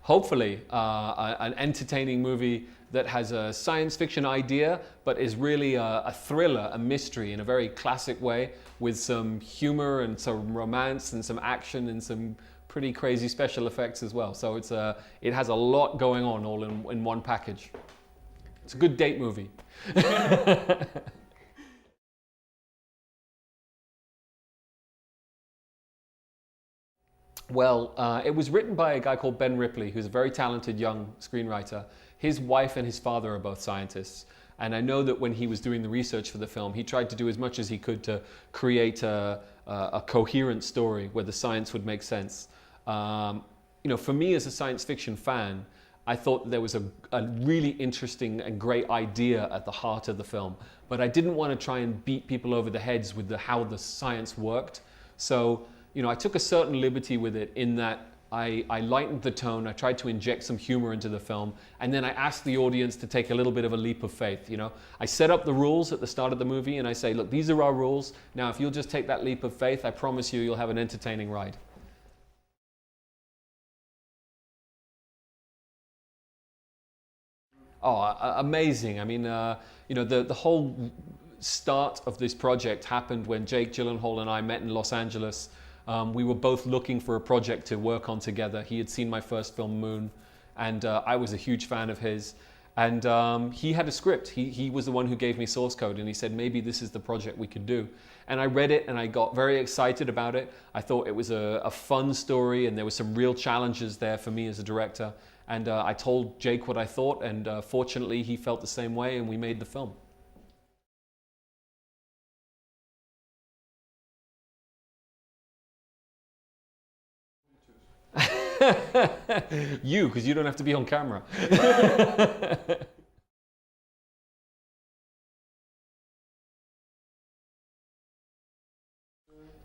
hopefully an entertaining movie that has a science fiction idea, but is really a thriller, a mystery in a very classic way, with some humor and some romance and some action and some pretty crazy special effects as well. So it has a lot going on all in one package. It's a good date movie. Well, it was written by a guy called Ben Ripley, who's a very talented young screenwriter. His wife and his father are both scientists. And I know that when he was doing the research for the film, he tried to do as much as he could to create a coherent story where the science would make sense. For me as a science fiction fan, I thought there was a really interesting and great idea at the heart of the film. But I didn't want to try and beat people over the heads with how the science worked. So, I took a certain liberty with it in that I lightened the tone, I tried to inject some humor into the film, and then I asked the audience to take a little bit of a leap of faith. I set up the rules at the start of the movie and I say, look, these are our rules. Now, if you'll just take that leap of faith, I promise you'll have an entertaining ride. Oh, amazing. I mean, the whole start of this project happened when Jake Gyllenhaal and I met in Los Angeles. We were both looking for a project to work on together. He had seen my first film, Moon, and I was a huge fan of his. And he had a script. He was the one who gave me source code, and he said, maybe this is the project we could do. And I read it, and I got very excited about it. I thought it was a fun story, and there were some real challenges there for me as a director. And I told Jake what I thought, and fortunately, he felt the same way, and we made the film. You, because you don't have to be on camera.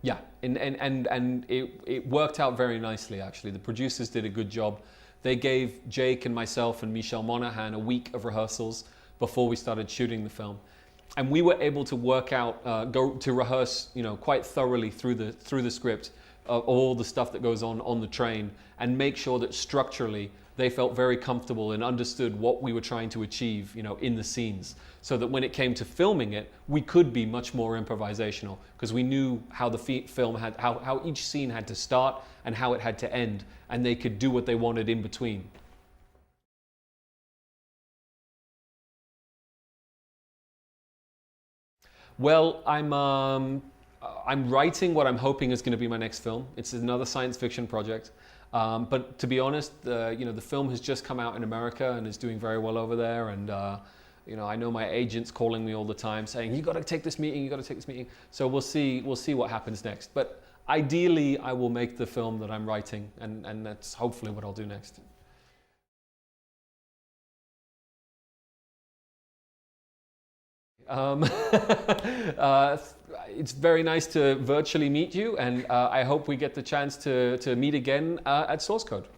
Yeah, and it worked out very nicely, actually. The producers did a good job. They gave Jake and myself and Michelle Monaghan a week of rehearsals before we started shooting the film. And we were able to work out, go to rehearse, quite thoroughly through the script, all the stuff that goes on the train, and make sure that structurally they felt very comfortable and understood what we were trying to achieve, in the scenes, so that when it came to filming it, we could be much more improvisational because we knew how the film had, how each scene had to start and how it had to end, and they could do what they wanted in between. Well, I'm writing what I'm hoping is going to be my next film. It's another science fiction project. But to be honest, the film has just come out in America and is doing very well over there. And I know my agent's calling me all the time saying, "You got to take this meeting. You got to take this meeting." So we'll see. We'll see what happens next. But ideally, I will make the film that I'm writing, and that's hopefully what I'll do next. Um, uh, it's very nice to virtually meet you, and I hope we get the chance to meet again at Source Code.